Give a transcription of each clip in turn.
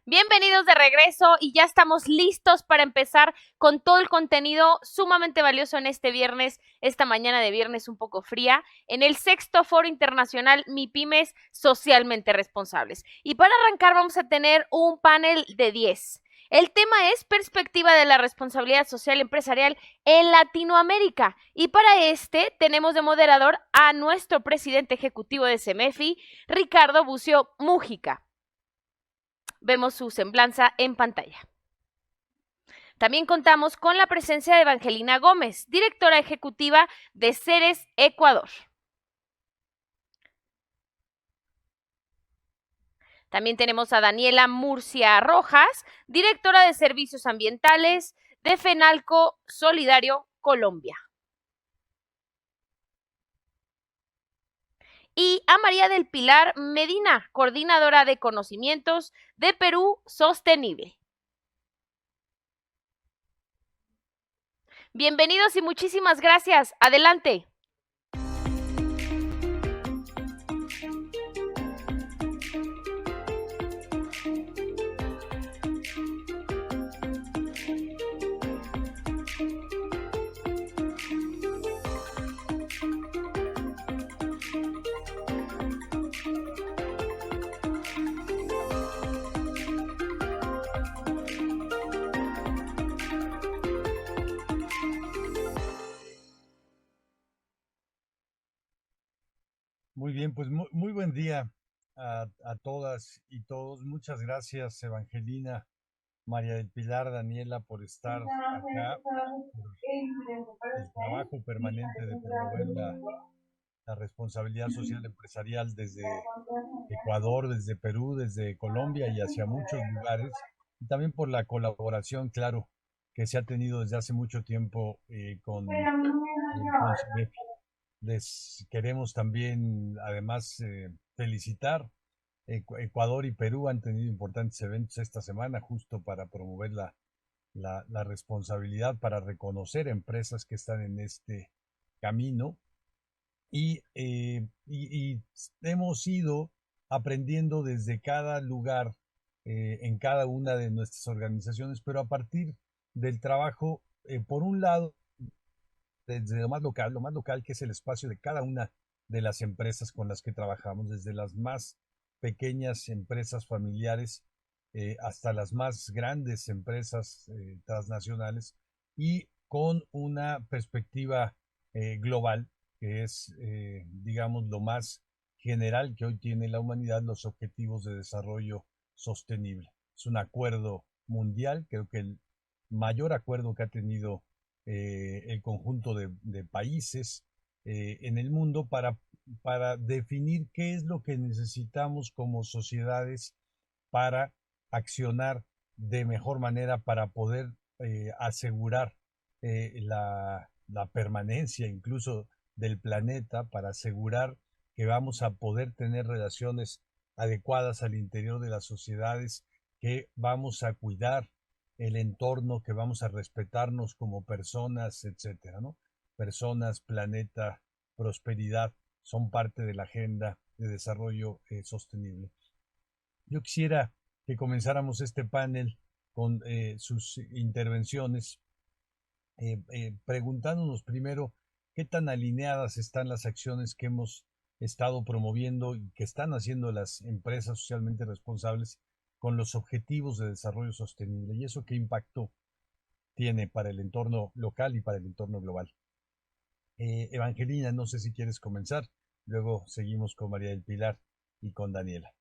Bienvenidos de regreso y ya estamos listos para empezar con todo el contenido sumamente valioso en este viernes, esta mañana de viernes un poco fría, en el sexto Foro Internacional MIPYMES Socialmente Responsables. Y para arrancar vamos a tener un panel de 10. El tema es perspectiva de la responsabilidad social empresarial en Latinoamérica. Y para este tenemos de moderador a nuestro presidente ejecutivo de CEMEFI, Ricardo Bucio Mújica. Vemos su semblanza en pantalla. También contamos con la presencia de Evangelina Gómez, directora ejecutiva de Ceres Ecuador. También tenemos a Daniela Murcia Rojas, directora de Servicios Ambientales de FENALCO Solidario Colombia. Y a María del Pilar Medina, coordinadora de conocimientos de Perú Sostenible. Bienvenidos y muchísimas gracias. Adelante. Muy bien, pues muy buen día a todas y todos. Muchas gracias, Evangelina, María del Pilar, Daniela, por estar acá, por el trabajo permanente de promover la responsabilidad social empresarial desde Ecuador, desde Perú, desde Colombia y hacia muchos lugares. Y también por la colaboración, claro, que se ha tenido desde hace mucho tiempo con CEMEFI. Les queremos también, además, felicitar. Ecuador y Perú han tenido importantes eventos esta semana justo para promover la responsabilidad, para reconocer empresas que están en este camino y hemos ido aprendiendo desde cada lugar, en cada una de nuestras organizaciones, pero a partir del trabajo, por un lado, desde lo más local que es el espacio de cada una de las empresas con las que trabajamos, desde las más pequeñas empresas familiares hasta las más grandes empresas transnacionales y con una perspectiva global que es, digamos, lo más general que hoy tiene la humanidad, los objetivos de desarrollo sostenible. Es un acuerdo mundial, creo que el mayor acuerdo que ha tenido el conjunto de países en el mundo para definir qué es lo que necesitamos como sociedades para accionar de mejor manera para poder asegurar la permanencia incluso del planeta, para asegurar que vamos a poder tener relaciones adecuadas al interior de las sociedades, que vamos a cuidar el entorno, que vamos a respetarnos como personas, etcétera, ¿no? Personas, planeta, prosperidad son parte de la agenda de desarrollo sostenible. Yo quisiera que comenzáramos este panel con sus intervenciones, preguntándonos primero qué tan alineadas están las acciones que hemos estado promoviendo y que están haciendo las empresas socialmente responsables con los objetivos de desarrollo sostenible y eso qué impacto tiene para el entorno local y para el entorno global. Evangelina, no sé si quieres comenzar, luego seguimos con María del Pilar y con Daniela.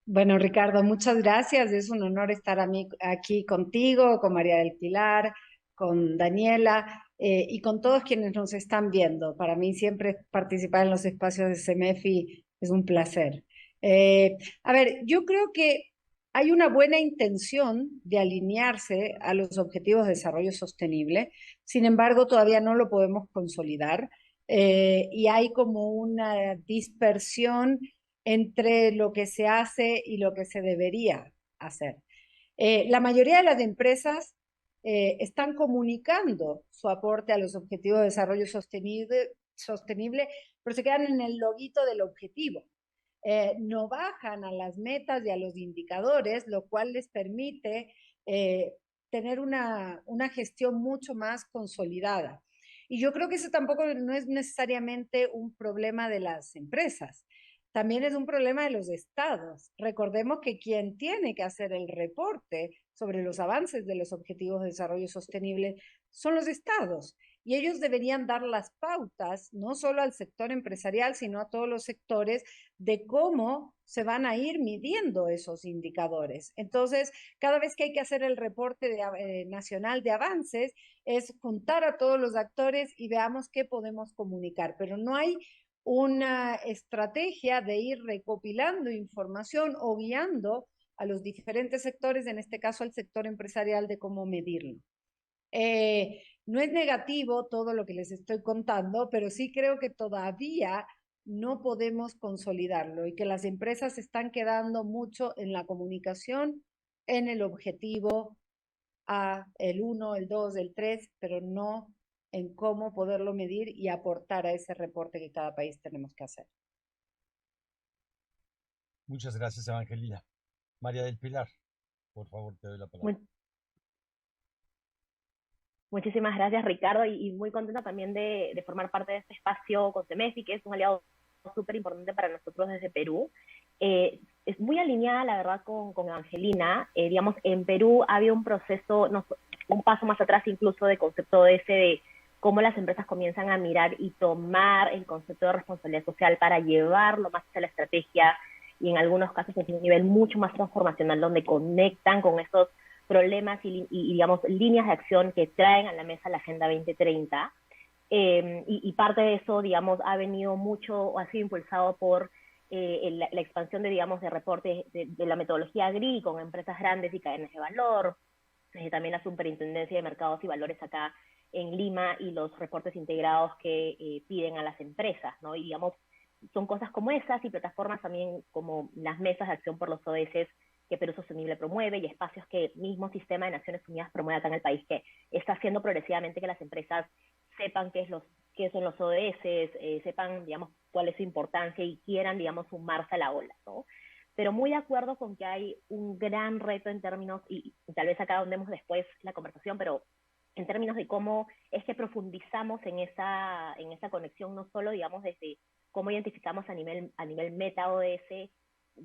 Bueno, Ricardo, muchas gracias. Es un honor estar aquí contigo, con María del Pilar, con Daniela y con todos quienes nos están viendo. Para mí siempre participar en los espacios de CEMEFI es un placer. A ver, yo creo que hay una buena intención de alinearse a los objetivos de desarrollo sostenible. Sin embargo, todavía no lo podemos consolidar y hay como una dispersión entre lo que se hace y lo que se debería hacer. La mayoría de las empresas están comunicando su aporte a los objetivos de desarrollo sostenible, pero se quedan en el loguito del objetivo. no bajan a las metas y a los indicadores, lo cual les permite tener una gestión mucho más consolidada. Y yo creo que eso tampoco no es necesariamente un problema de las empresas, también es un problema de los estados. Recordemos que quien tiene que hacer el reporte sobre los avances de los objetivos de desarrollo sostenible son los estados. Y ellos deberían dar las pautas, no solo al sector empresarial, sino a todos los sectores, de cómo se van a ir midiendo esos indicadores. Entonces, cada vez que hay que hacer el reporte nacional de avances, es juntar a todos los actores y veamos qué podemos comunicar. Pero no hay una estrategia de ir recopilando información o guiando a los diferentes sectores, en este caso al sector empresarial, de cómo medirlo. No es negativo todo lo que les estoy contando, pero sí creo que todavía no podemos consolidarlo y que las empresas están quedando mucho en la comunicación, en el objetivo A, el 1, el 2, el 3, pero no en cómo poderlo medir y aportar a ese reporte que cada país tenemos que hacer. Muchas gracias, Evangelina. María del Pilar, por favor, te doy la palabra. Mu- Muchísimas gracias, Ricardo, y muy contenta también de formar parte de este espacio con Cemefi, que es un aliado súper importante para nosotros desde Perú. Es muy alineada, la verdad, con Angelina. Digamos, en Perú había un proceso, un paso más atrás incluso de concepto de ese de cómo las empresas comienzan a mirar y tomar el concepto de responsabilidad social para llevarlo más hacia la estrategia y en algunos casos en un nivel mucho más transformacional donde conectan con esos problemas y digamos, líneas de acción que traen a la mesa la Agenda 2030. Y parte de eso, digamos, ha venido mucho o ha sido impulsado por la expansión de, digamos, de reportes de la metodología GRI con empresas grandes y cadenas de valor, también la Superintendencia de Mercados y Valores acá en Lima y los reportes integrados que piden a las empresas, ¿no? Y digamos, son cosas como esas y plataformas también como las mesas de acción por los ODS que Perú Sostenible promueve y espacios que el mismo sistema de Naciones Unidas promueve acá en el país, que está haciendo progresivamente que las empresas sepan qué son los ODS, sepan, digamos, cuál es su importancia y quieran, digamos, sumarse a la ola, ¿no? Pero muy de acuerdo con que hay un gran reto en términos, y tal vez acá andemos después la conversación, pero en términos de cómo es que profundizamos en esa conexión, no solo, digamos, desde cómo identificamos a nivel meta ODS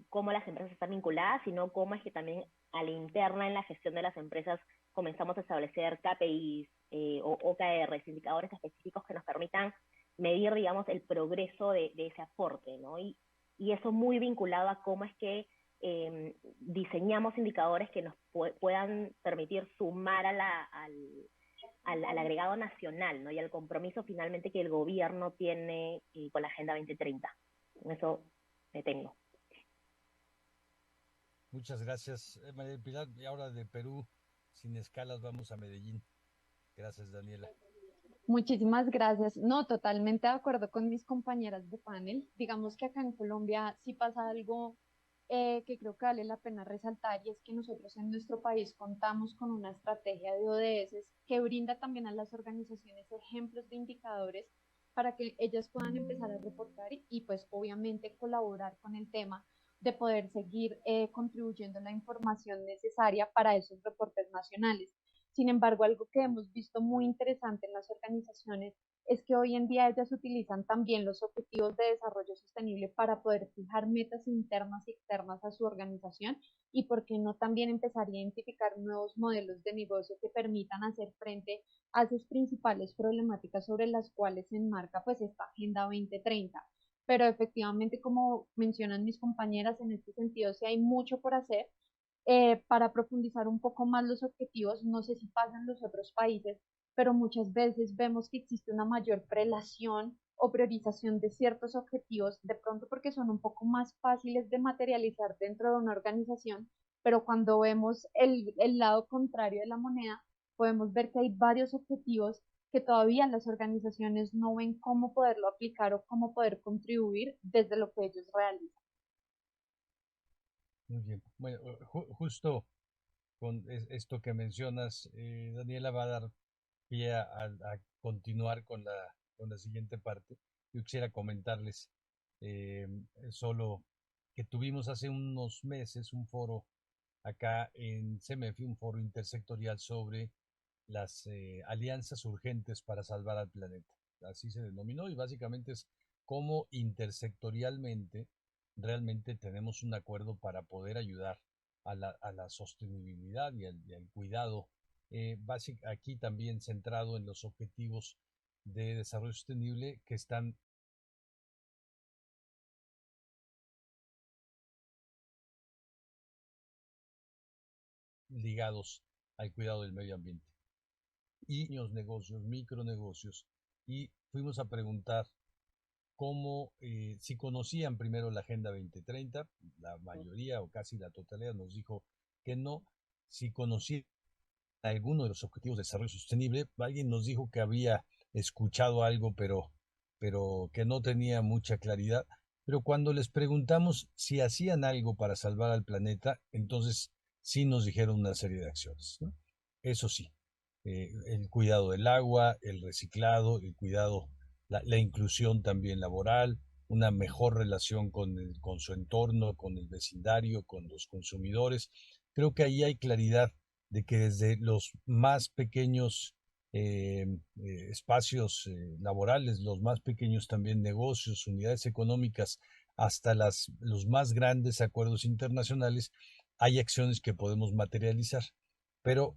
cómo las empresas están vinculadas, sino cómo es que también a la interna en la gestión de las empresas comenzamos a establecer KPIs o OKRs, indicadores específicos que nos permitan medir, digamos, el progreso de ese aporte, ¿no? Y eso muy vinculado a cómo es que diseñamos indicadores que nos puedan permitir sumar al agregado nacional, ¿no? Y al compromiso finalmente que el gobierno tiene con la Agenda 2030. Con eso me tengo. Muchas gracias, María del Pilar. Y ahora de Perú, sin escalas, vamos a Medellín. Gracias, Daniela. Muchísimas gracias. No, totalmente de acuerdo con mis compañeras de panel. Digamos que acá en Colombia sí pasa algo que creo que vale la pena resaltar y es que nosotros en nuestro país contamos con una estrategia de ODS que brinda también a las organizaciones ejemplos de indicadores para que ellas puedan empezar a reportar y pues obviamente colaborar con el tema de poder seguir contribuyendo la información necesaria para esos reportes nacionales. Sin embargo, algo que hemos visto muy interesante en las organizaciones es que hoy en día ellas utilizan también los objetivos de desarrollo sostenible para poder fijar metas internas y externas a su organización y por qué no también empezar a identificar nuevos modelos de negocio que permitan hacer frente a esas principales problemáticas sobre las cuales se enmarca pues esta Agenda 2030. Pero efectivamente, como mencionan mis compañeras, en este sentido sí hay mucho por hacer para profundizar un poco más los objetivos. No sé si pasa en los otros países, pero muchas veces vemos que existe una mayor prelación o priorización de ciertos objetivos, de pronto porque son un poco más fáciles de materializar dentro de una organización, pero cuando vemos el lado contrario de la moneda, podemos ver que hay varios objetivos que todavía las organizaciones no ven cómo poderlo aplicar o cómo poder contribuir desde lo que ellos realizan. Muy bien. Bueno, justo con esto que mencionas, Daniela va a dar pie a continuar con la siguiente parte. Yo quisiera comentarles eh, solo que tuvimos hace unos meses un foro acá en CEMEFI, un foro intersectorial sobre las alianzas urgentes para salvar al planeta. Así se denominó y básicamente es cómo intersectorialmente realmente tenemos un acuerdo para poder ayudar a la sostenibilidad y al cuidado, aquí también centrado en los objetivos de desarrollo sostenible que están ligados al cuidado del medio ambiente. Y pequeños negocios, micronegocios, y fuimos a preguntar cómo, si conocían primero la Agenda 2030, la mayoría o casi la totalidad nos dijo que no, si conocían alguno de los objetivos de desarrollo sostenible, alguien nos dijo que había escuchado algo, pero que no tenía mucha claridad, pero cuando les preguntamos si hacían algo para salvar al planeta, entonces sí nos dijeron una serie de acciones, ¿no? Eso sí, el cuidado del agua, el reciclado, el cuidado, la inclusión también laboral, una mejor relación con su entorno, con el vecindario, con los consumidores. Creo que ahí hay claridad de que desde los más pequeños espacios laborales, los más pequeños también negocios, unidades económicas, hasta los más grandes acuerdos internacionales, hay acciones que podemos materializar. Pero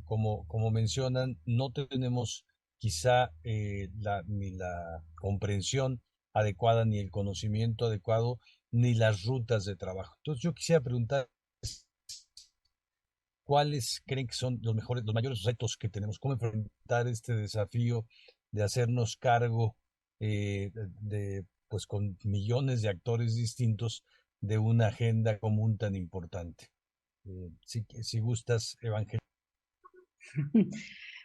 como mencionan, no tenemos quizá ni la comprensión adecuada, ni el conocimiento adecuado, ni las rutas de trabajo. Entonces yo quisiera preguntar, ¿cuáles creen que son los mayores retos que tenemos? ¿Cómo enfrentar este desafío de hacernos cargo pues con millones de actores distintos de una agenda común tan importante? Si gustas, Evangelina.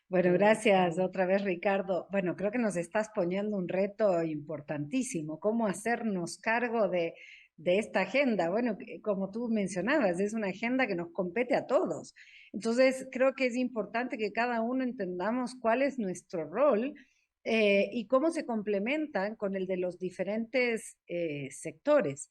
Bueno, gracias otra vez, Ricardo. Bueno, creo que nos estás poniendo un reto importantísimo, cómo hacernos cargo de esta agenda. Bueno, como tú mencionabas, es una agenda que nos compete a todos. Entonces, creo que es importante que cada uno entendamos cuál es nuestro rol y cómo se complementan con el de los diferentes sectores.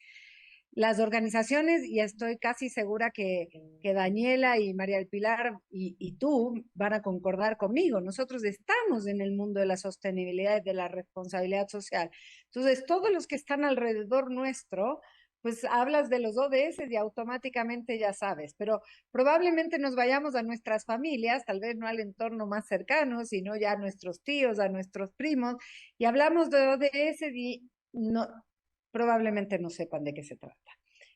Las organizaciones, y estoy casi segura que Daniela y María del Pilar y tú van a concordar conmigo, nosotros estamos en el mundo de la sostenibilidad y de la responsabilidad social. Entonces, todos los que están alrededor nuestro, pues hablas de los ODS y automáticamente ya sabes, pero probablemente nos vayamos a nuestras familias, tal vez no al entorno más cercano, sino ya a nuestros tíos, a nuestros primos, y hablamos de ODS y no, probablemente no sepan de qué se trata.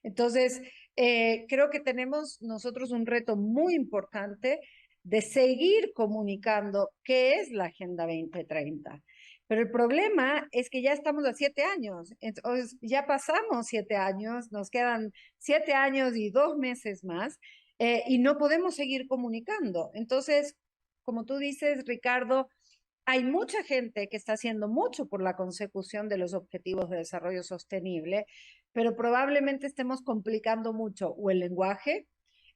Entonces, creo que tenemos nosotros un reto muy importante de seguir comunicando qué es la Agenda 2030. Pero el problema es que ya estamos a 7 años, entonces ya pasamos 7 años, nos quedan 7 años y 2 meses más, y no podemos seguir comunicando. Entonces, como tú dices, Ricardo, hay mucha gente que está haciendo mucho por la consecución de los objetivos de desarrollo sostenible, pero probablemente estemos complicando mucho o el lenguaje,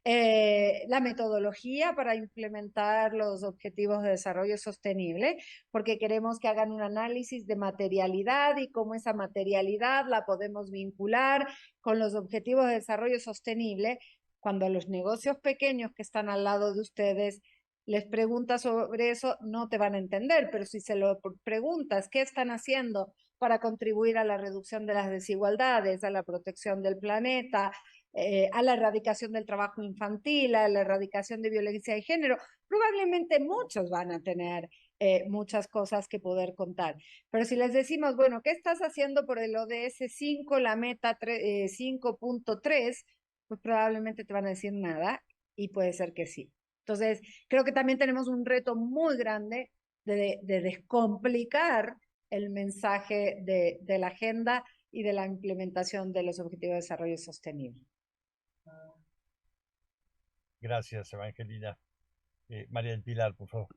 la metodología para implementar los objetivos de desarrollo sostenible, porque queremos que hagan un análisis de materialidad y cómo esa materialidad la podemos vincular con los objetivos de desarrollo sostenible, cuando a los negocios pequeños que están al lado de ustedes les preguntas sobre eso, no te van a entender, pero si se lo preguntas, ¿qué están haciendo para contribuir a la reducción de las desigualdades, a la protección del planeta, a la erradicación del trabajo infantil, a la erradicación de violencia de género? Probablemente muchos van a tener muchas cosas que poder contar. Pero si les decimos, bueno, ¿qué estás haciendo por el ODS 5, la meta 5.3? Pues probablemente te van a decir nada y puede ser que sí. Entonces, creo que también tenemos un reto muy grande de descomplicar el mensaje de la agenda y de la implementación de los Objetivos de Desarrollo Sostenible. Gracias, Evangelina. María del Pilar, por favor.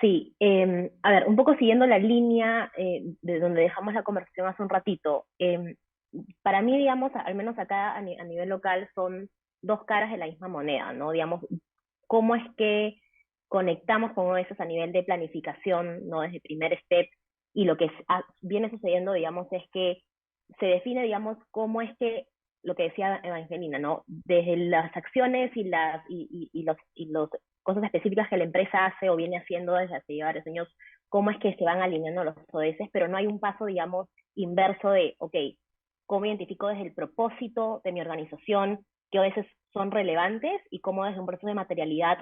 Sí, a ver, un poco siguiendo la línea de donde dejamos la conversación hace un ratito, para mí, digamos, al menos acá a nivel local, son dos caras de la misma moneda, ¿no? Digamos, cómo es que conectamos con eso a nivel de planificación, ¿no? Desde primer step, y lo que viene sucediendo, digamos, es que se define, digamos, cómo es que, lo que decía Evangelina, ¿no? Desde las acciones y los cosas específicas que la empresa hace o viene haciendo desde hace ya varios años, cómo es que se van alineando los ODS, pero no hay un paso, digamos, inverso de, ok, cómo identifico desde el propósito de mi organización qué ODS son relevantes y cómo desde un proceso de materialidad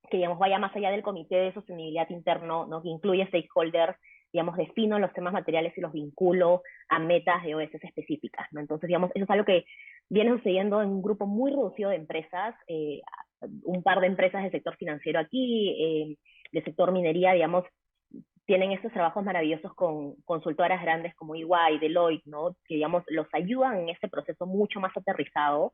que, digamos, vaya más allá del comité de sostenibilidad interno, ¿no? Que incluye stakeholders, digamos, defino los temas materiales y los vinculo a metas de OS específicas, ¿no? Entonces, digamos, eso es algo que viene sucediendo en un grupo muy reducido de empresas, un par de empresas del sector financiero aquí, del sector minería, digamos, tienen estos trabajos maravillosos con consultoras grandes como EY, Deloitte, ¿no? Que, digamos, los ayudan en este proceso mucho más aterrizado,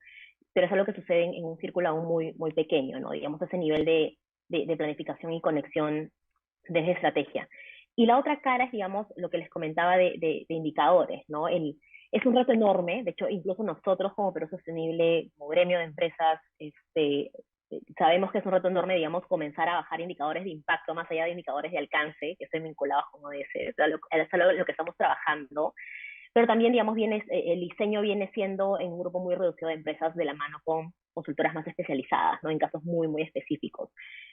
pero es algo que sucede en un círculo aún muy, muy pequeño, ¿no? Digamos, ese nivel de planificación y conexión desde estrategia. Y la otra cara es, digamos, lo que les comentaba de indicadores, ¿no? Es un reto enorme, de hecho, incluso nosotros como Perú Sostenible, como gremio de empresas, sabemos que es un reto enorme, digamos, comenzar a bajar indicadores de impacto más allá de indicadores de alcance, que estén vinculados con ODS, es lo que estamos trabajando, pero también, digamos, el diseño viene siendo en un grupo muy reducido de empresas de la mano con consultoras más especializadas, ¿no? En casos muy, muy específicos.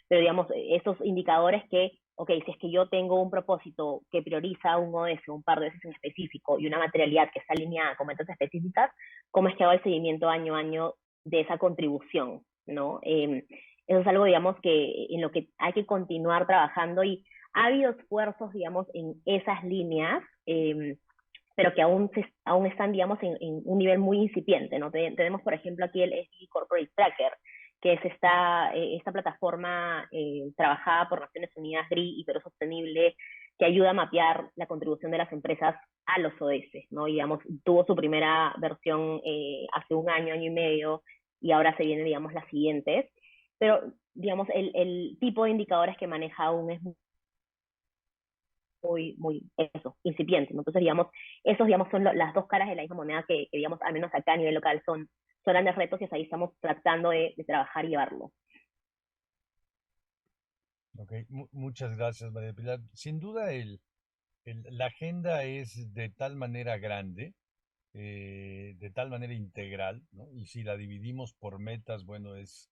Pero, digamos, esos indicadores que, ok, si es que yo tengo un propósito que prioriza un ODS, un par de veces en específico, y una materialidad que está alineada con metas específicas, ¿cómo es que hago el seguimiento año a año de esa contribución, ¿no? Eso es algo, digamos, en lo que hay que continuar trabajando y ha habido esfuerzos, digamos, en esas líneas, pero que aún están, digamos, en un nivel muy incipiente, ¿no? Tenemos, por ejemplo, aquí el SDG Corporate Tracker, que es esta plataforma trabajada por Naciones Unidas, GRI y Perú Sostenible, que ayuda a mapear la contribución de las empresas a los ODS, ¿no? Y, digamos, tuvo su primera versión hace un año, año y medio, y ahora se vienen, digamos, las siguientes. Pero, digamos, el tipo de indicadores que maneja aún es muy, muy, eso, incipiente, ¿no? Entonces, digamos, esos, digamos, son las dos caras de la misma moneda que, digamos, al menos acá a nivel local son grandes retos y ahí estamos tratando de trabajar y llevarlo. Ok, muchas gracias, María Pilar. Sin duda, la agenda es de tal manera grande, de tal manera integral, ¿no? Y si la dividimos por metas, bueno, es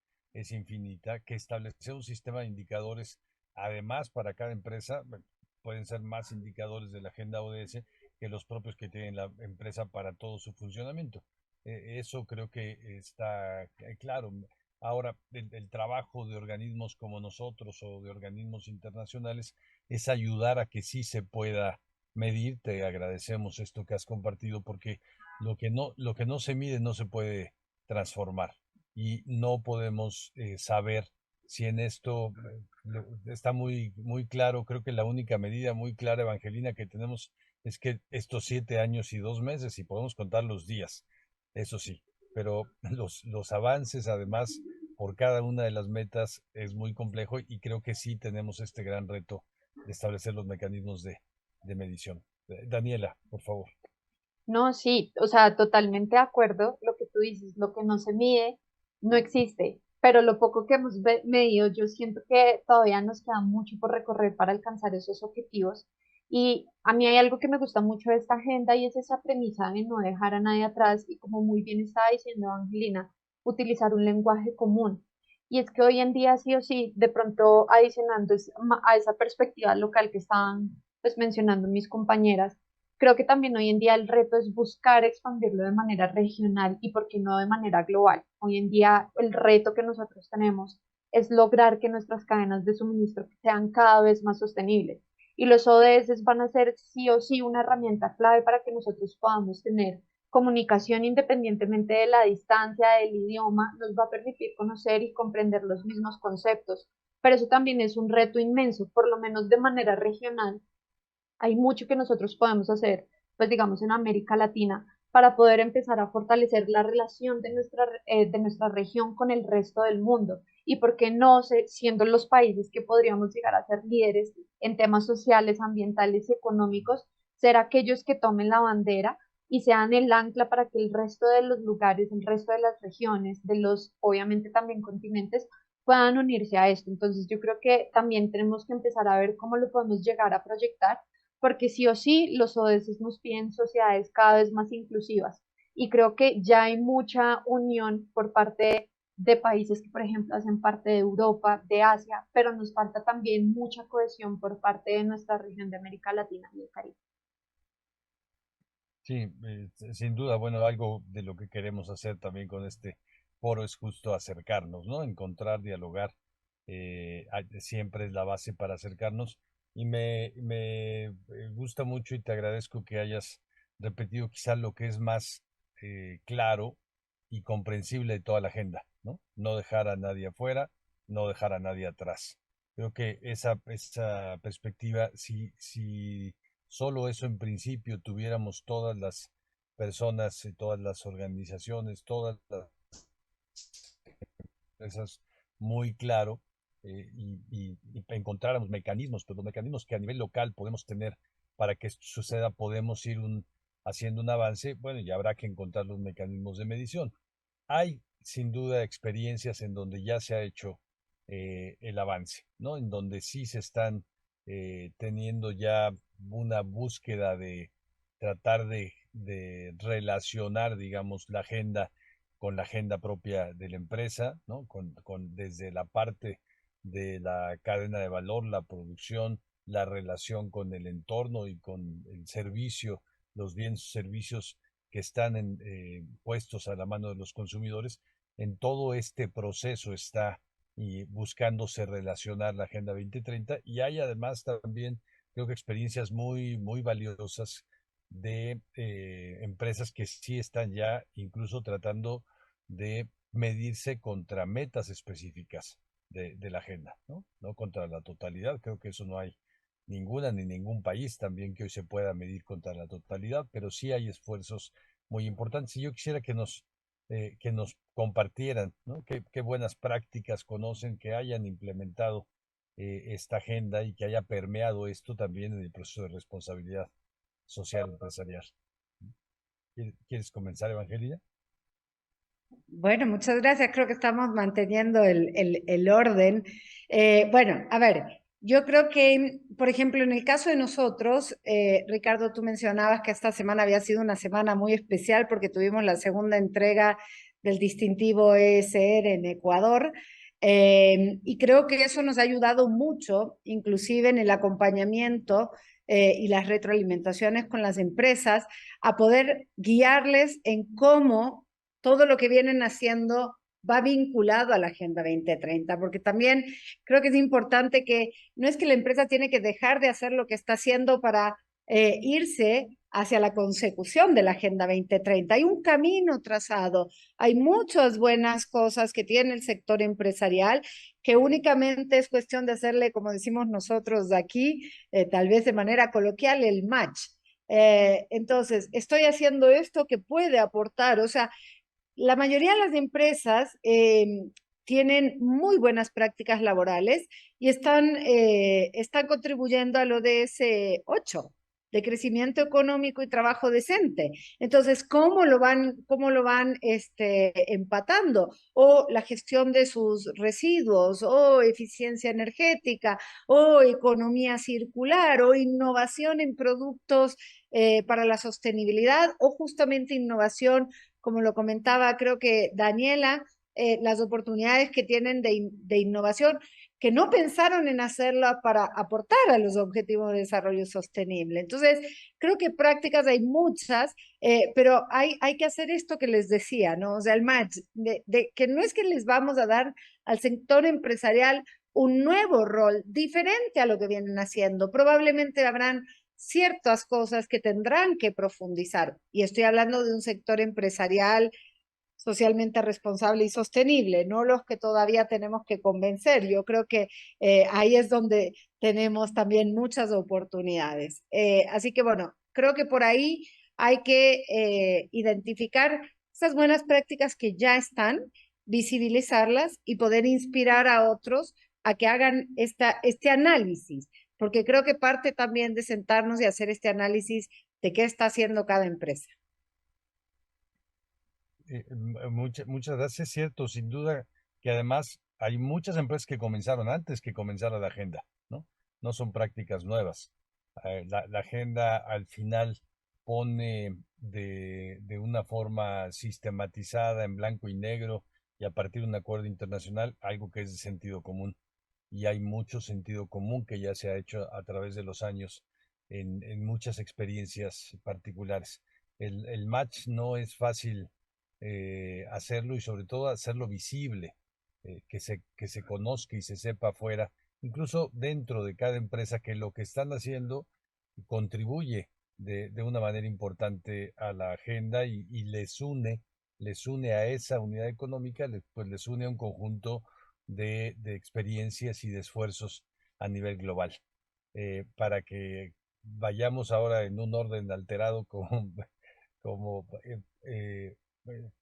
infinita, que establecer un sistema de indicadores, además, para cada empresa, bueno, pueden ser más indicadores de la agenda ODS que los propios que tiene la empresa para todo su funcionamiento. Eso creo que está claro. Ahora, el trabajo de organismos como nosotros o de organismos internacionales es ayudar a que sí se pueda medir. Te agradecemos esto que has compartido porque lo que no se mide no se puede transformar y no podemos saber si en esto está muy, muy claro. Creo que la única medida muy clara, Evangelina, que tenemos es que estos 7 años y 2 meses, y podemos contar los días, eso sí, pero los avances, además, por cada una de las metas es muy complejo y creo que sí tenemos este gran reto de establecer los mecanismos de medición. Daniela, por favor. No, sí, o sea, totalmente de acuerdo. Lo que tú dices, lo que no se mide, no existe. Pero lo poco que hemos medido, yo siento que todavía nos queda mucho por recorrer para alcanzar esos objetivos. Y a mí hay algo que me gusta mucho de esta agenda y es esa premisa de no dejar a nadie atrás y como muy bien estaba diciendo Angelina, utilizar un lenguaje común. Y es que hoy en día sí o sí, de pronto adicionando a esa perspectiva local que estaban pues mencionando mis compañeras, creo que también hoy en día el reto es buscar expandirlo de manera regional y por qué no de manera global. Hoy en día el reto que nosotros tenemos es lograr que nuestras cadenas de suministro sean cada vez más sostenibles. Y los ODS van a ser sí o sí una herramienta clave para que nosotros podamos tener comunicación independientemente de la distancia, del idioma, nos va a permitir conocer y comprender los mismos conceptos. Pero eso también es un reto inmenso, por lo menos de manera regional hay mucho que nosotros podemos hacer, pues digamos, en América Latina para poder empezar a fortalecer la relación de nuestra región con el resto del mundo. Y por qué no, siendo los países que podríamos llegar a ser líderes en temas sociales, ambientales y económicos, ser aquellos que tomen la bandera y sean el ancla para que el resto de los lugares, el resto de las regiones, de los, obviamente también continentes, puedan unirse a esto. Entonces yo creo que también tenemos que empezar a ver cómo lo podemos llegar a proyectar porque sí o sí los ODS nos piden sociedades cada vez más inclusivas. Y creo que ya hay mucha unión por parte de países que, por ejemplo, hacen parte de Europa, de Asia, pero nos falta también mucha cohesión por parte de nuestra región de América Latina y el Caribe. Sí, sin duda, bueno, algo de lo que queremos hacer también con este foro es justo acercarnos, ¿no? Encontrar, dialogar, siempre es la base para acercarnos. Y me gusta mucho y te agradezco que hayas repetido quizá lo que es más claro y comprensible de toda la agenda, ¿no? No dejar a nadie afuera, no dejar a nadie atrás. Creo que esa perspectiva, si solo eso en principio tuviéramos todas las personas, todas las organizaciones, todas las empresas muy claro, y encontráramos mecanismos, pues los mecanismos que a nivel local podemos tener para que esto suceda, podemos ir haciendo un avance, bueno, y habrá que encontrar los mecanismos de medición. Hay sin duda experiencias en donde ya se ha hecho el avance, ¿no? En donde sí se están teniendo ya una búsqueda de tratar de relacionar, digamos, la agenda con la agenda propia de la empresa, ¿no? Desde la parte de la cadena de valor, la producción, la relación con el entorno y con el servicio, los bienes y servicios que están puestos a la mano de los consumidores. En todo este proceso está y buscándose relacionar la Agenda 2030 y hay además también creo que experiencias muy valiosas de empresas que sí están ya incluso tratando de medirse contra metas específicas de la agenda, ¿no? No contra la totalidad, creo que eso no hay ninguna ni ningún país también que hoy se pueda medir contra la totalidad, pero sí hay esfuerzos muy importantes. Y yo quisiera que nos compartieran, ¿no? Qué buenas prácticas conocen, que hayan implementado esta agenda y que haya permeado esto también en el proceso de responsabilidad social empresarial. ¿Quieres comenzar, Evangelina? Bueno, muchas gracias. Creo que estamos manteniendo el orden. Bueno, a ver, yo creo que, por ejemplo, en el caso de nosotros, Ricardo, tú mencionabas que esta semana había sido una semana muy especial porque tuvimos la segunda entrega del distintivo ESR en Ecuador. Y creo que eso nos ha ayudado mucho, inclusive en el acompañamiento y las retroalimentaciones con las empresas, a poder guiarles en cómo todo lo que vienen haciendo va vinculado a la Agenda 2030, porque también creo que es importante que no es que la empresa tiene que dejar de hacer lo que está haciendo para irse hacia la consecución de la Agenda 2030. Hay un camino trazado, hay muchas buenas cosas que tiene el sector empresarial, que únicamente es cuestión de hacerle, como decimos nosotros de aquí, tal vez de manera coloquial, el match. Entonces, estoy haciendo esto que puede aportar, o sea, la mayoría de las empresas tienen muy buenas prácticas laborales y están contribuyendo al ODS 8 de crecimiento económico y trabajo decente. Entonces, cómo lo van empatando? O la gestión de sus residuos, o eficiencia energética, o economía circular, o innovación en productos para la sostenibilidad, o justamente innovación como lo comentaba, creo que Daniela, las oportunidades que tienen de innovación, que no pensaron en hacerla para aportar a los objetivos de desarrollo sostenible. Entonces, creo que prácticas hay muchas, pero hay que hacer esto que les decía, ¿no? O sea, el match, que no es que les vamos a dar al sector empresarial un nuevo rol diferente a lo que vienen haciendo. Probablemente habrán ciertas cosas que tendrán que profundizar. Y estoy hablando de un sector empresarial socialmente responsable y sostenible, no los que todavía tenemos que convencer. Yo creo que ahí es donde tenemos también muchas oportunidades. Así que bueno, creo que por ahí hay que identificar esas buenas prácticas que ya están, visibilizarlas y poder inspirar a otros a que hagan este análisis, porque creo que parte también de sentarnos y hacer este análisis de qué está haciendo cada empresa. Muchas gracias, es cierto, sin duda que además hay muchas empresas que comenzaron antes que comenzara la agenda, ¿no? No son prácticas nuevas. La agenda al final pone de una forma sistematizada en blanco y negro y a partir de un acuerdo internacional algo que es de sentido común. Y hay mucho sentido común que ya se ha hecho a través de los años en muchas experiencias particulares. El match no es fácil hacerlo y sobre todo hacerlo visible, que se conozca y se sepa afuera, incluso dentro de cada empresa, que lo que están haciendo contribuye de una manera importante a la agenda y les une a esa unidad económica, pues les une a un conjunto de experiencias y de esfuerzos a nivel global. Para que vayamos ahora en un orden alterado, como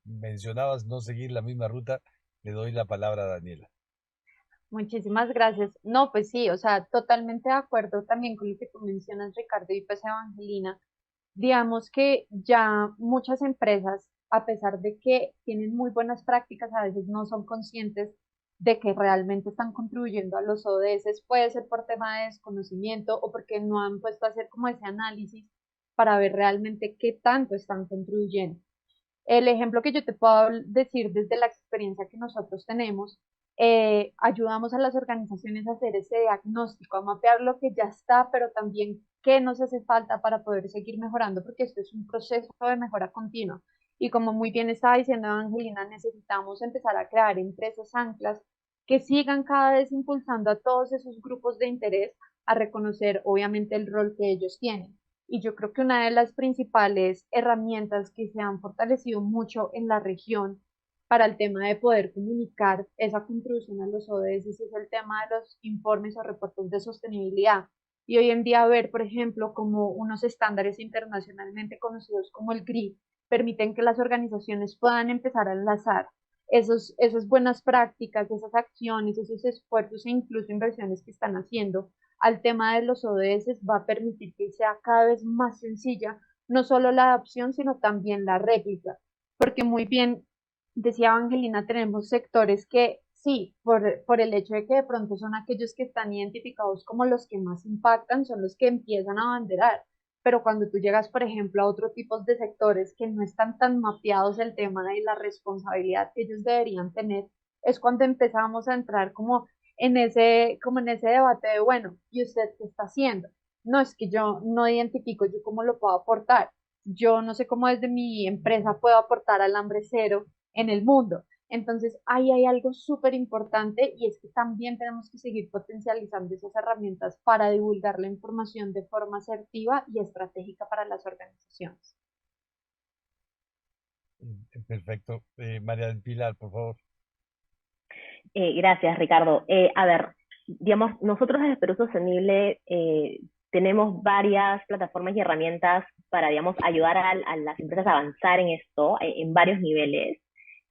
mencionabas, no seguir la misma ruta, le doy la palabra a Daniela. Muchísimas gracias. No, pues sí, o sea, totalmente de acuerdo también con lo que tú mencionas, Ricardo, y pues Evangelina. Digamos que ya muchas empresas, a pesar de que tienen muy buenas prácticas, a veces no son conscientes de que realmente están contribuyendo a los ODS, puede ser por tema de desconocimiento o porque no han puesto a hacer como ese análisis para ver realmente qué tanto están contribuyendo. El ejemplo que yo te puedo decir desde la experiencia que nosotros tenemos, ayudamos a las organizaciones a hacer ese diagnóstico, a mapear lo que ya está, pero también qué nos hace falta para poder seguir mejorando, porque esto es un proceso de mejora continua. Y como muy bien estaba diciendo Angelina, necesitamos empezar a crear empresas anclas que sigan cada vez impulsando a todos esos grupos de interés a reconocer obviamente el rol que ellos tienen. Y yo creo que una de las principales herramientas que se han fortalecido mucho en la región para el tema de poder comunicar esa contribución a los ODS es el tema de los informes o reportes de sostenibilidad. Y hoy en día ver, por ejemplo, como unos estándares internacionalmente conocidos como el GRI permiten que las organizaciones puedan empezar a enlazar esas buenas prácticas, esas acciones, esos esfuerzos e incluso inversiones que están haciendo al tema de los ODS va a permitir que sea cada vez más sencilla no solo la adopción, sino también la réplica. Porque muy bien decía Angelina, tenemos sectores que sí, por el hecho de que de pronto son aquellos que están identificados como los que más impactan, son los que empiezan a abanderar. Pero cuando tú llegas, por ejemplo, a otro tipo de sectores que no están tan mapeados el tema de la responsabilidad que ellos deberían tener, es cuando empezamos a entrar como en ese debate de, bueno, ¿y usted qué está haciendo? No, es que yo no identifico yo cómo lo puedo aportar. Yo no sé cómo desde mi empresa puedo aportar al hambre cero en el mundo. Entonces, ahí hay algo súper importante y es que también tenemos que seguir potencializando esas herramientas para divulgar la información de forma asertiva y estratégica para las organizaciones. Perfecto. María del Pilar, por favor. Gracias, Ricardo. A ver, digamos, nosotros desde Perú Sostenible tenemos varias plataformas y herramientas para, digamos, ayudar a las empresas a avanzar en esto, en varios niveles.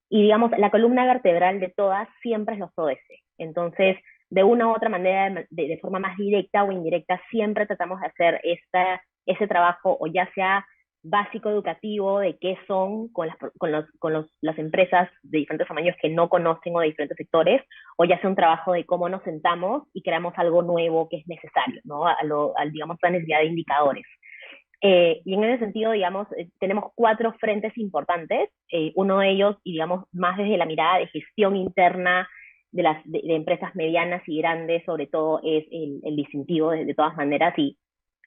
Y, digamos, la columna vertebral de todas siempre es los ODS. Entonces, de una u otra manera, de forma más directa o indirecta, siempre tratamos de hacer ese trabajo, o ya sea básico educativo de qué son las empresas de diferentes tamaños que no conocen o de diferentes sectores, o ya sea un trabajo de cómo nos sentamos y creamos algo nuevo que es necesario, ¿no? Digamos, la necesidad de indicadores. Y en ese sentido, digamos, tenemos 4 frentes importantes. Uno de ellos, y digamos, más desde la mirada de gestión interna de empresas medianas y grandes, sobre todo, es el distintivo de todas maneras, y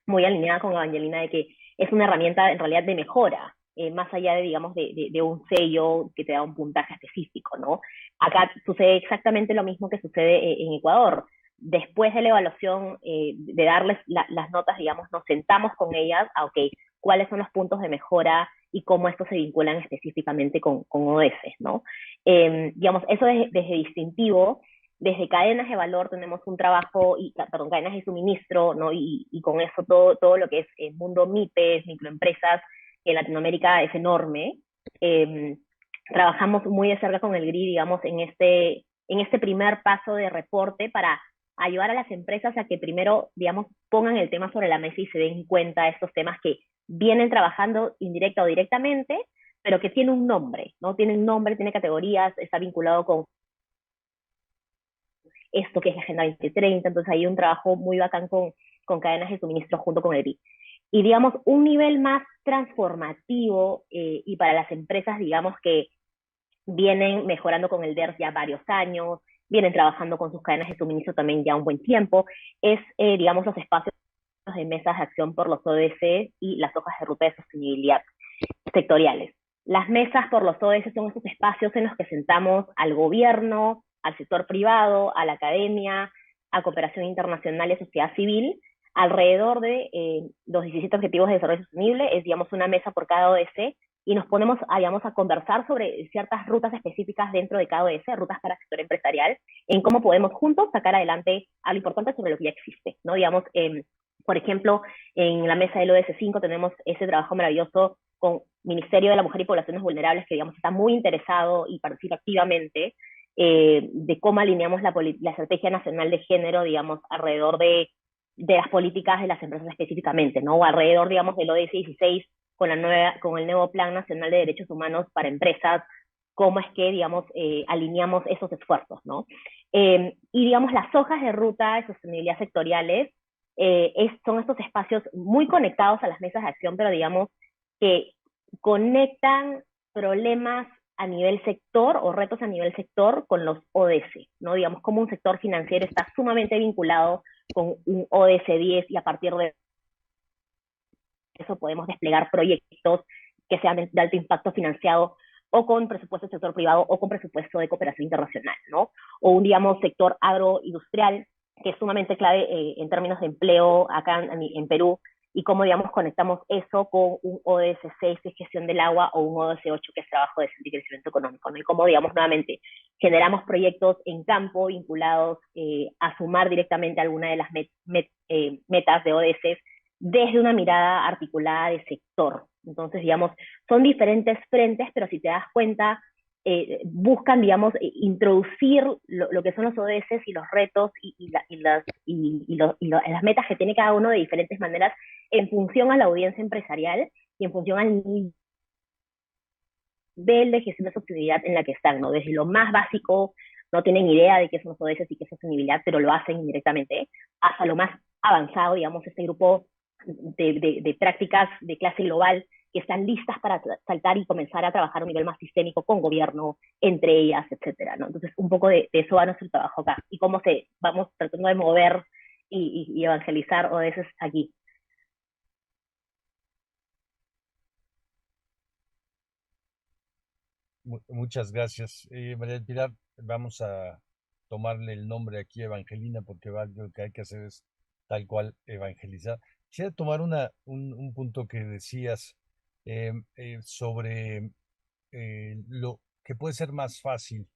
muy alineada con Evangelina de que es una herramienta en realidad de mejora, más allá de, digamos, de un sello que te da un puntaje específico, ¿no? Acá sucede exactamente lo mismo que sucede en Ecuador. Después de la evaluación, de darles las notas, digamos, nos sentamos con ellas a, ok, cuáles son los puntos de mejora y cómo estos se vinculan específicamente con ODS, ¿no? Digamos, eso desde distintivo. Desde cadenas de valor tenemos un trabajo, perdón, cadenas de suministro, ¿no? Y con eso todo lo que es el mundo MIPES, microempresas, que en Latinoamérica es enorme. Trabajamos muy de cerca con el GRI, digamos, en este primer paso de reporte para ayudar a las empresas a que primero, digamos, pongan el tema sobre la mesa y se den cuenta de estos temas que vienen trabajando indirecta o directamente, pero que tiene un nombre, ¿no? Tiene un nombre, tiene categorías, está vinculado con esto que es la Agenda 2030, entonces hay un trabajo muy bacán con con cadenas de suministro junto con el BID. Y digamos, un nivel más transformativo y para las empresas, digamos, que vienen mejorando con el DERS ya varios años, vienen trabajando con sus cadenas de suministro también ya un buen tiempo, es, digamos, los espacios de mesas de acción por los ODS y las hojas de ruta de sostenibilidad sectoriales. Las mesas por los ODS son estos espacios en los que sentamos al gobierno, al sector privado, a la academia, a cooperación internacional y a sociedad civil, alrededor de los 17 Objetivos de Desarrollo Sostenible, es, digamos, una mesa por cada ODS, y nos ponemos, digamos, a conversar sobre ciertas rutas específicas dentro de cada ODS, rutas para el sector empresarial, en cómo podemos juntos sacar adelante algo importante sobre lo que ya existe, ¿no? Digamos, por ejemplo, en la mesa del ODS 5 tenemos ese trabajo maravilloso con Ministerio de la Mujer y Poblaciones Vulnerables, que, digamos, está muy interesado y participa activamente de cómo alineamos la estrategia nacional de género, digamos, alrededor de las políticas de las empresas específicamente, ¿no? O alrededor, digamos, del ODS 16 con el nuevo Plan Nacional de Derechos Humanos para Empresas, cómo es que, digamos, alineamos esos esfuerzos, ¿no? Y, digamos, las hojas de ruta de sostenibilidad sectoriales son estos espacios muy conectados a las mesas de acción, pero, digamos, que conectan problemas a nivel sector o retos a nivel sector con los ODS, ¿no? Digamos, como un sector financiero está sumamente vinculado con un ODS 10 y a partir de eso podemos desplegar proyectos que sean de alto impacto financiado o con presupuesto del sector privado o con presupuesto de cooperación internacional, ¿no? O un, digamos, sector agroindustrial que es sumamente clave en términos de empleo acá en Perú, y cómo, digamos, conectamos eso con un ODS 6 que es gestión del agua o un ODS 8 que es trabajo decente y crecimiento económico, ¿no? Y cómo, digamos, nuevamente generamos proyectos en campo vinculados a sumar directamente alguna de las metas de ODS desde una mirada articulada de sector. Entonces, digamos, son diferentes frentes, pero si te das cuenta, buscan, digamos, introducir lo que son los ODS y los retos y las metas que tiene cada uno de diferentes maneras en función a la audiencia empresarial y en función al nivel de gestión de sostenibilidad en la que están, ¿no? Desde lo más básico, no tienen idea de qué son los ODS y qué es sostenibilidad, pero lo hacen indirectamente, hasta lo más avanzado, digamos, este grupo de prácticas de clase global que están listas para saltar y comenzar a trabajar a un nivel más sistémico con gobierno, entre ellas, etcétera, ¿no? Entonces, un poco de eso va nuestro trabajo acá, y cómo vamos tratando de mover y evangelizar ODS aquí. Muchas gracias. María del Pilar, vamos a tomarle el nombre aquí a Evangelina, porque lo que hay que hacer es tal cual evangelizar. Quisiera tomar un punto que decías sobre lo que puede ser más fácil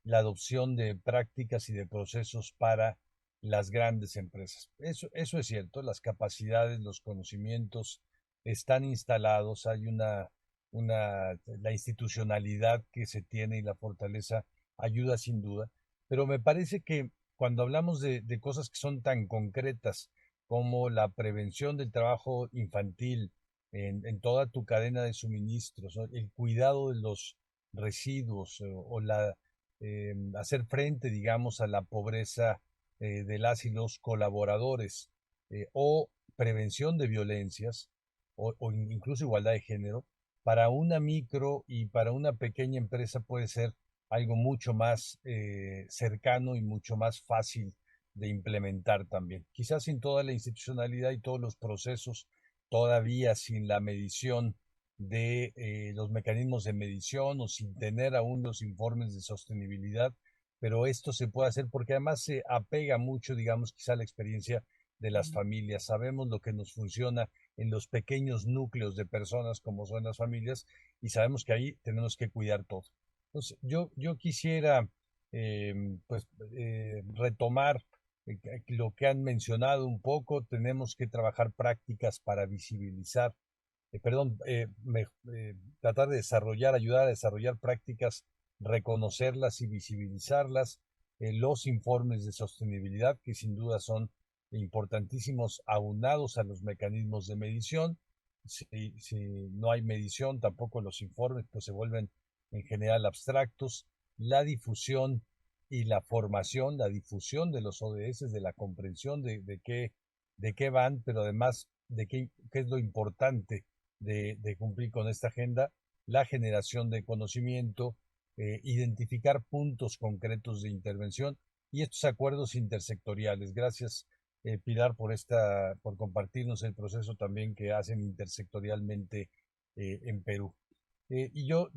la adopción de prácticas y de procesos para las grandes empresas. Eso es cierto, las capacidades, los conocimientos están instalados, hay la institucionalidad que se tiene y la fortaleza ayuda sin duda, pero me parece que cuando hablamos de cosas que son tan concretas como la prevención del trabajo infantil en toda tu cadena de suministros, ¿no? El cuidado de los residuos o hacer frente, digamos, a la pobreza de las y los colaboradores o prevención de violencias o incluso igualdad de género, para una micro y para una pequeña empresa puede ser algo mucho más cercano y mucho más fácil de implementar también. Quizás sin toda la institucionalidad y todos los procesos, todavía sin la medición de los mecanismos de medición o sin tener aún los informes de sostenibilidad, pero esto se puede hacer porque además se apega mucho, digamos, quizá a la experiencia de las familias. Sabemos lo que nos funciona en los pequeños núcleos de personas como son las familias y sabemos que ahí tenemos que cuidar todo. Entonces, yo quisiera retomar lo que han mencionado un poco. Tenemos que trabajar prácticas para visibilizar, tratar de desarrollar, ayudar a desarrollar prácticas, reconocerlas y visibilizarlas, los informes de sostenibilidad, que sin duda son importantísimos, aunados a los mecanismos de medición. Si no hay medición, tampoco los informes pues se vuelven en general abstractos. La difusión y la formación, la difusión de los ODS, de la comprensión de qué de qué van, pero además de qué es lo importante de cumplir con esta agenda, la generación de conocimiento, identificar puntos concretos de intervención y estos acuerdos intersectoriales. Gracias, Pilar, por compartirnos el proceso también que hacen intersectorialmente en Perú. Y yo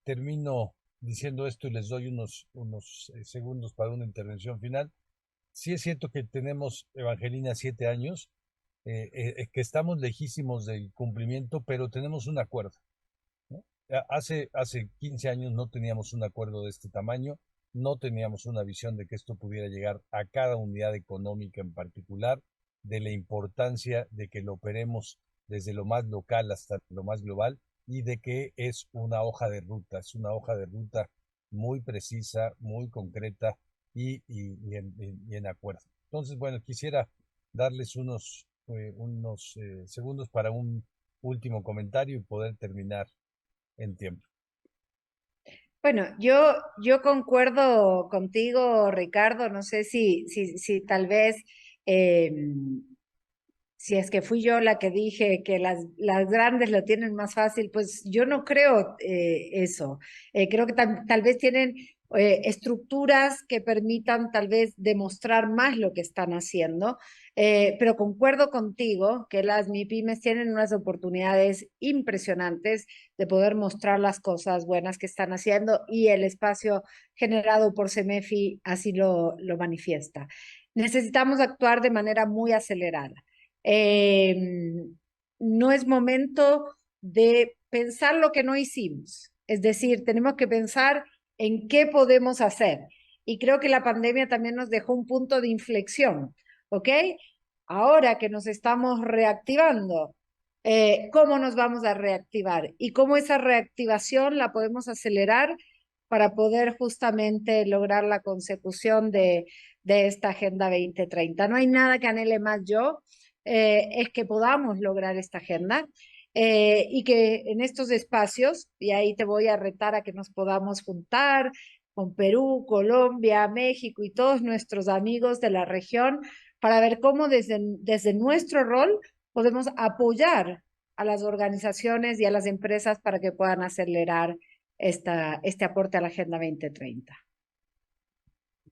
termino diciendo esto y les doy unos segundos para una intervención final. Sí es cierto que tenemos, Evangelina, 7 años, que estamos lejísimos del cumplimiento, pero tenemos un acuerdo, ¿no? Hace 15 años no teníamos un acuerdo de este tamaño, no teníamos una visión de que esto pudiera llegar a cada unidad económica en particular, de la importancia de que lo operemos desde lo más local hasta lo más global y de que es una hoja de ruta, es una hoja de ruta muy precisa, muy concreta y en acuerdo. Entonces, bueno, quisiera darles unos segundos para un último comentario y poder terminar en tiempo. Bueno, yo concuerdo contigo, Ricardo. No sé si tal vez, eh, si es que fui yo la que dije que las grandes lo tienen más fácil, pues yo no creo eso. Creo que tal vez tienen estructuras que permitan tal vez demostrar más lo que están haciendo, pero concuerdo contigo que las MIPYMES tienen unas oportunidades impresionantes de poder mostrar las cosas buenas que están haciendo y el espacio generado por CEMEFI así lo manifiesta. Necesitamos actuar de manera muy acelerada. Eh, no es momento de pensar lo que no hicimos. Es decir, tenemos que pensar en qué podemos hacer. Y creo que la pandemia también nos dejó un punto de inflexión, ¿ok? Ahora que nos estamos reactivando, ¿cómo nos vamos a reactivar? Y cómo esa reactivación la podemos acelerar para poder justamente lograr la consecución de esta Agenda 2030. No hay nada que anhele más yo, es que podamos lograr esta agenda y que en estos espacios, y ahí te voy a retar a que nos podamos juntar con Perú, Colombia, México y todos nuestros amigos de la región para ver cómo desde nuestro rol podemos apoyar a las organizaciones y a las empresas para que puedan acelerar este aporte a la Agenda 2030.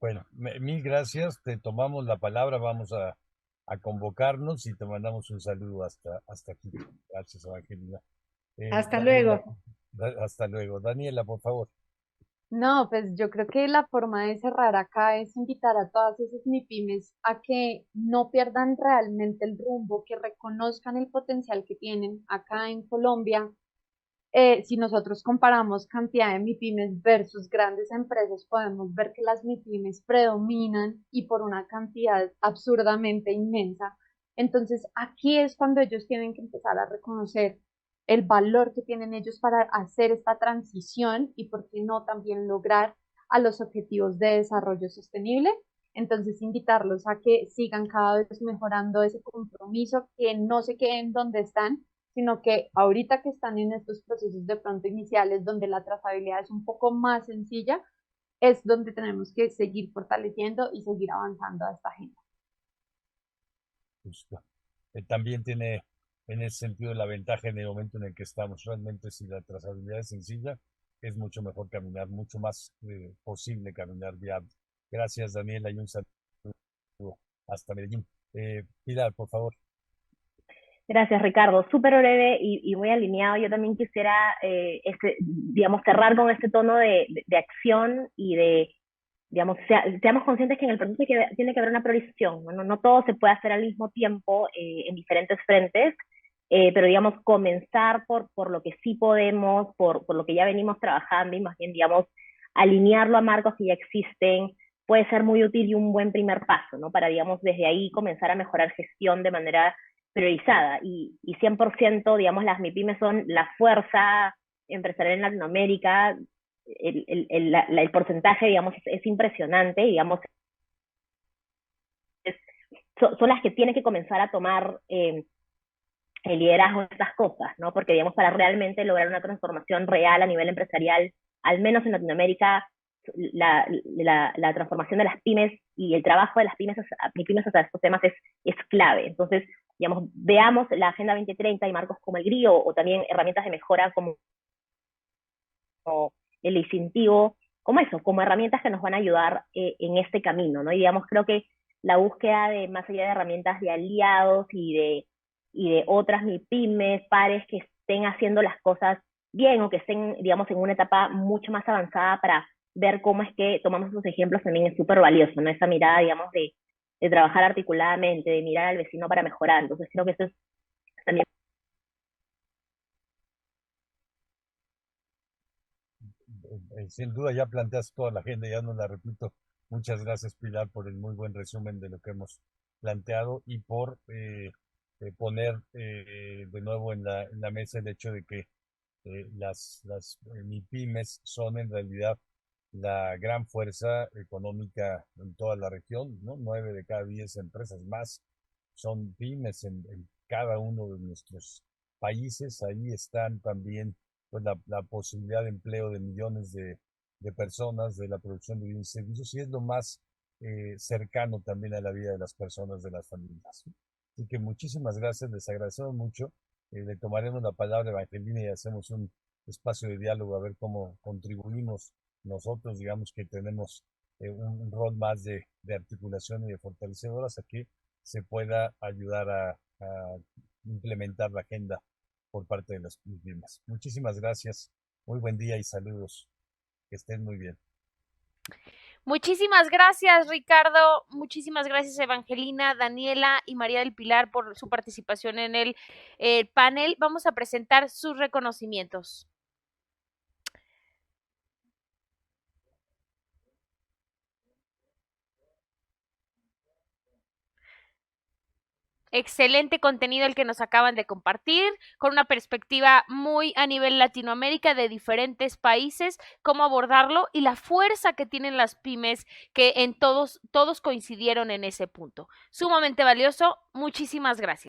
Bueno, mil gracias, te tomamos la palabra, vamos a convocarnos y te mandamos un saludo hasta aquí. Gracias, Evangelina. Hasta Daniela, luego. hasta luego. Daniela, por favor. No, pues yo creo que la forma de cerrar acá es invitar a todas esas MIPYMES a que no pierdan realmente el rumbo, que reconozcan el potencial que tienen acá en Colombia. Si nosotros comparamos cantidad de MIPYMES versus grandes empresas, podemos ver que las MIPYMES predominan y por una cantidad absurdamente inmensa. Entonces, aquí es cuando ellos tienen que empezar a reconocer el valor que tienen ellos para hacer esta transición y, por qué no, también lograr a los objetivos de desarrollo sostenible. Entonces, invitarlos a que sigan cada vez mejorando ese compromiso, que no se queden donde están, sino que ahorita que están en estos procesos de pronto iniciales donde la trazabilidad es un poco más sencilla, es donde tenemos que seguir fortaleciendo y seguir avanzando a esta agenda. Justo. También tiene en ese sentido la ventaja en el momento en el que estamos. Realmente si la trazabilidad es sencilla, es mucho mejor caminar, mucho más posible caminar viable. Gracias, Daniela, y un saludo hasta Medellín. Pilar, por favor. Gracias, Ricardo. Súper breve y muy alineado. Yo también quisiera, digamos, cerrar con este tono de acción y de, digamos, seamos conscientes que en el proceso tiene que haber una priorización. No todo se puede hacer al mismo tiempo en diferentes frentes, pero, digamos, comenzar por lo que sí podemos, por lo que ya venimos trabajando y más bien, digamos, alinearlo a marcos que ya existen puede ser muy útil y un buen primer paso, ¿no? Para, digamos, desde ahí comenzar a mejorar gestión de manera priorizada y 100%, digamos, las MIPYMES son la fuerza empresarial en Latinoamérica, el porcentaje, digamos, es impresionante, digamos, son las que tienen que comenzar a tomar el liderazgo de estas cosas, ¿no? Porque, digamos, para realmente lograr una transformación real a nivel empresarial, al menos en Latinoamérica, la transformación de las pymes y el trabajo de las pymes, hacia estos temas es clave. Entonces, digamos, veamos la Agenda 2030 y marcos como el GRIO o también herramientas de mejora como el incentivo, como herramientas que nos van a ayudar en este camino, ¿no? Y digamos, creo que la búsqueda de, más allá de herramientas de aliados y de otras MIPYMES, pares que estén haciendo las cosas bien o que estén, digamos, en una etapa mucho más avanzada para ver cómo es que tomamos esos ejemplos también es súper valioso, ¿no? Esa mirada, digamos, de trabajar articuladamente, de mirar al vecino para mejorar. Entonces creo que eso es también. Sin duda ya planteas toda la agenda, ya no la repito. Muchas gracias, Pilar, por el muy buen resumen de lo que hemos planteado y por poner de nuevo en la mesa el hecho de que las MIPYMES son en realidad la gran fuerza económica en toda la región, ¿no? 9 de cada 10 empresas más son pymes en cada uno de nuestros países. Ahí están también pues, la posibilidad de empleo de millones de personas, de la producción de bienes y servicios, y es lo más cercano también a la vida de las personas, de las familias. Así que muchísimas gracias, les agradecemos mucho. Le tomaremos la palabra a Evangelina y hacemos un espacio de diálogo a ver cómo contribuimos nosotros, digamos que tenemos un rol más de articulación y de fortalecedoras a que se pueda ayudar a implementar la agenda por parte de las mismas. Muchísimas gracias, muy buen día y saludos, que estén muy bien. Muchísimas gracias, Ricardo. Muchísimas gracias, Evangelina, Daniela y María del Pilar, por su participación en el panel. Vamos a presentar sus reconocimientos. Excelente contenido el que nos acaban de compartir, con una perspectiva muy a nivel Latinoamérica de diferentes países, cómo abordarlo y la fuerza que tienen las pymes, que en todos coincidieron en ese punto. Sumamente valioso. Muchísimas gracias.